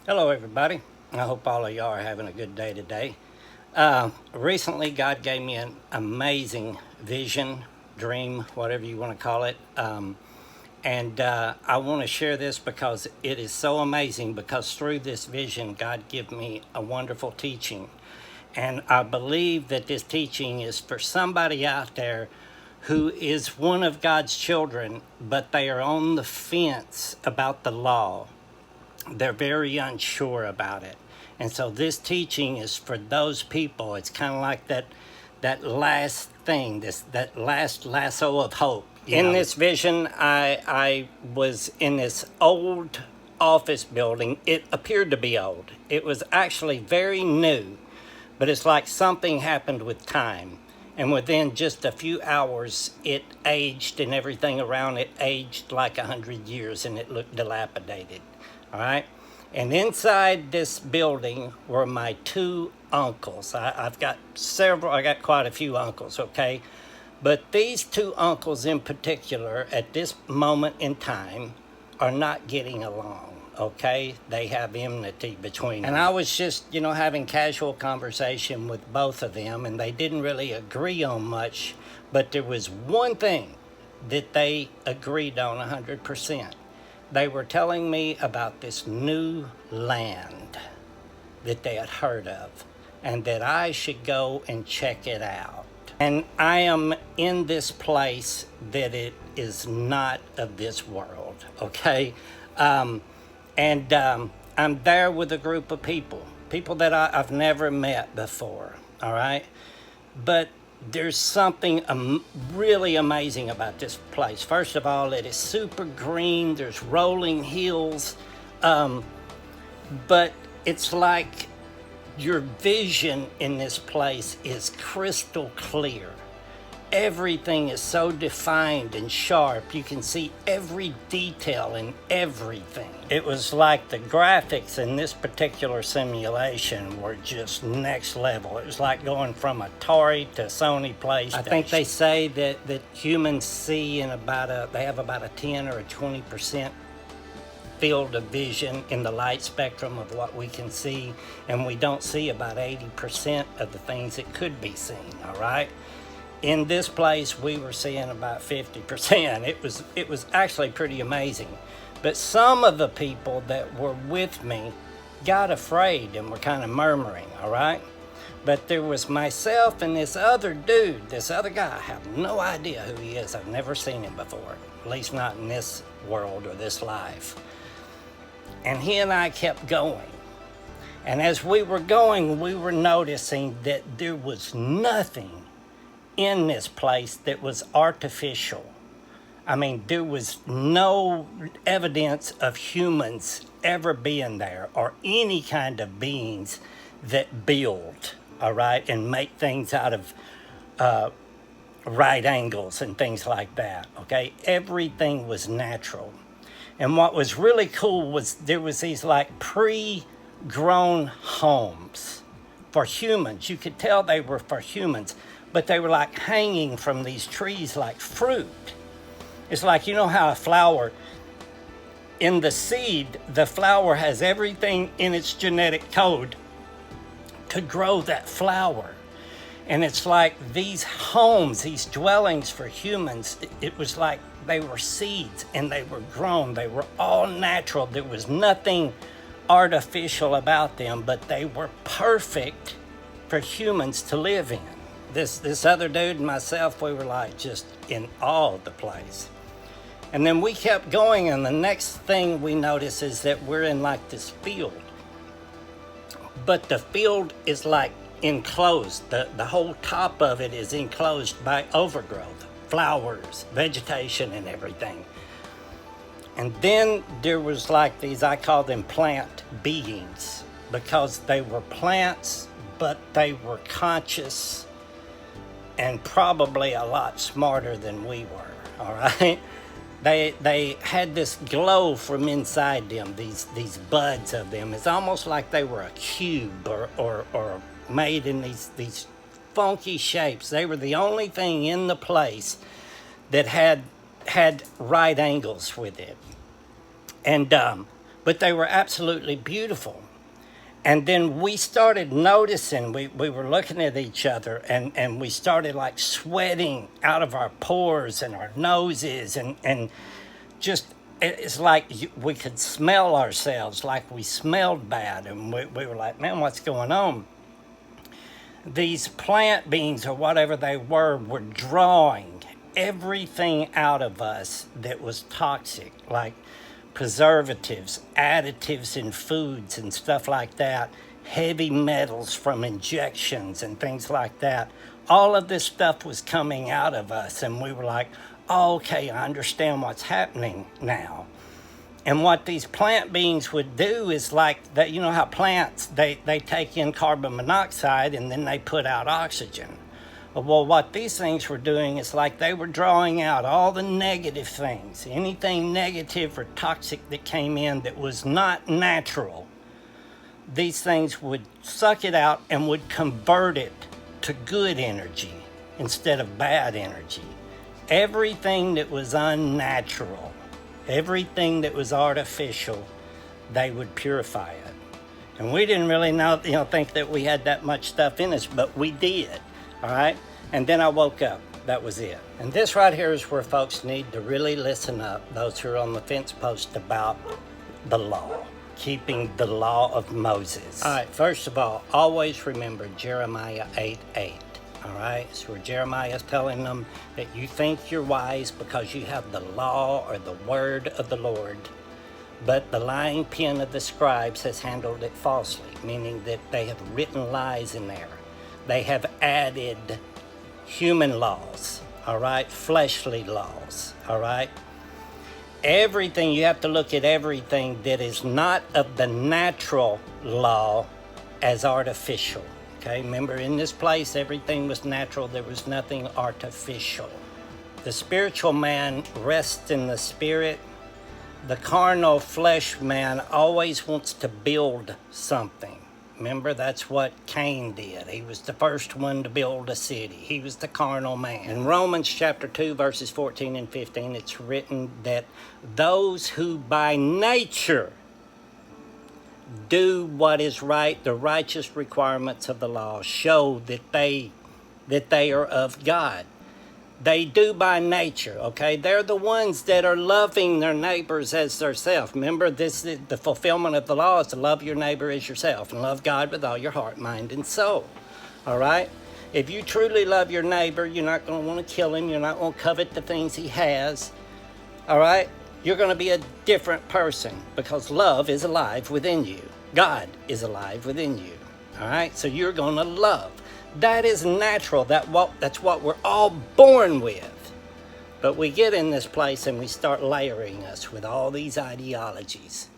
Hello, everybody. I hope all of y'all are having a good day today. Recently, God gave me an amazing vision, dream, whatever you want to call it. And I want to share this because it is so amazing, because through this vision, God gave me a wonderful teaching. And I believe that this teaching is for somebody out there who is one of God's children, but they are on the fence about the law. They're very unsure about it. And so this teaching is for those people. It's kind of like that last thing, that last lasso of hope. In this vision, I was in this old office building. It appeared to be old. It was actually very new, but it's like something happened with time. And within just a few hours, it aged, and everything around it aged like 100 years, and it looked dilapidated. All right. And inside this building were my two uncles. I've got quite a few uncles, okay? But these two uncles in particular, at this moment in time, are not getting along, okay? They have enmity between them. And I was just, having casual conversation with both of them, and they didn't really agree on much, but there was one thing that they agreed on 100%. They were telling me about this new land that they had heard of, and that I should go and check it out. And I am in this place that it is not of this world, okay? I'm there with a group of people that I've never met before, all right? But there's something really amazing about this place. First of all, it is super green. There's rolling hills. But it's like your vision in this place is crystal clear. Everything is so defined and sharp. You can see every detail in everything. It was like the graphics in this particular simulation were just next level. It was like going from Atari to Sony PlayStation. I think they say that humans see they have about a 10 or a 20% field of vision in the light spectrum of what we can see, and we don't see about 80% of the things that could be seen, all right? In this place, we were seeing about 50%. It was actually pretty amazing. But some of the people that were with me got afraid and were kind of murmuring, all right? But there was myself and this other dude, this other guy. I have no idea who he is. I've never seen him before, at least not in this world or this life. And he and I kept going. And as we were going, we were noticing that there was nothing in this place that was artificial. I mean, there was no evidence of humans ever being there, or any kind of beings that build, all right, and make things out of right angles and things like that, okay? Everything was natural. And what was really cool was there was these like pre-grown homes for humans. You could tell they were for humans, but they were like hanging from these trees like fruit. It's like, how a flower, in the seed, the flower has everything in its genetic code to grow that flower. And it's like these homes, these dwellings for humans, it was like they were seeds and they were grown. They were all natural. There was nothing artificial about them, but they were perfect for humans to live in. This other dude and myself, we were like just in awe of the place. And then we kept going, and the next thing we notice is that we're in like this field. But the field is like enclosed. The whole top of it is enclosed by overgrowth, flowers, vegetation, and everything. And then there was like these, I call them plant beings, because they were plants, but they were conscious and probably a lot smarter than we were, all right? They had this glow from inside them, these buds of them. It's almost like they were a cube or made in these funky shapes. They were the only thing in the place that had right angles with it. And but they were absolutely beautiful. And then we started noticing, we were looking at each other, and we started like sweating out of our pores and our noses, and just, it's like we could smell ourselves, like we smelled bad. And we were like, man, what's going on? These plant beings or whatever they were drawing everything out of us that was toxic, like preservatives, additives in foods and stuff like that, heavy metals from injections and things like that. All of this stuff was coming out of us, and we were like, oh, okay, I understand what's happening now. And what these plant beings would do is like that, you know how plants, they take in carbon monoxide and then they put out oxygen. Well, what these things were doing is like they were drawing out all the negative things, anything negative or toxic that came in that was not natural. These things would suck it out and would convert it to good energy instead of bad energy. Everything that was unnatural, everything that was artificial, they would purify it. And we didn't really think that we had that much stuff in us, but we did. All right, and then I woke up. That was it. And this right here is where folks need to really listen up, those who are on the fence post about the law, keeping the law of Moses. All right, first of all, always remember Jeremiah 8:8. All right, so where Jeremiah is telling them that you think you're wise because you have the law or the word of the Lord, but the lying pen of the scribes has handled it falsely, meaning that they have written lies in there. They have added human laws, all right, fleshly laws, all right. Everything, you have to look at everything that is not of the natural law as artificial, okay? Remember, in this place, everything was natural. There was nothing artificial. The spiritual man rests in the spirit. The carnal flesh man always wants to build something. Remember, that's what Cain did. He was the first one to build a city. He was the carnal man. In Romans chapter 2, verses 14 and 15, it's written that those who by nature do what is right, the righteous requirements of the law, show that they are of God. They do by nature, okay? They're the ones that are loving their neighbors as themselves. Remember, this is the fulfillment of the law is to love your neighbor as yourself and love God with all your heart, mind, and soul, all right? If you truly love your neighbor, you're not going to want to kill him. You're not going to covet the things he has, all right? You're going to be a different person because love is alive within you. God is alive within you, all right? So you're going to love. That is natural. That's what we're all born with. But we get in this place and we start layering us with all these ideologies.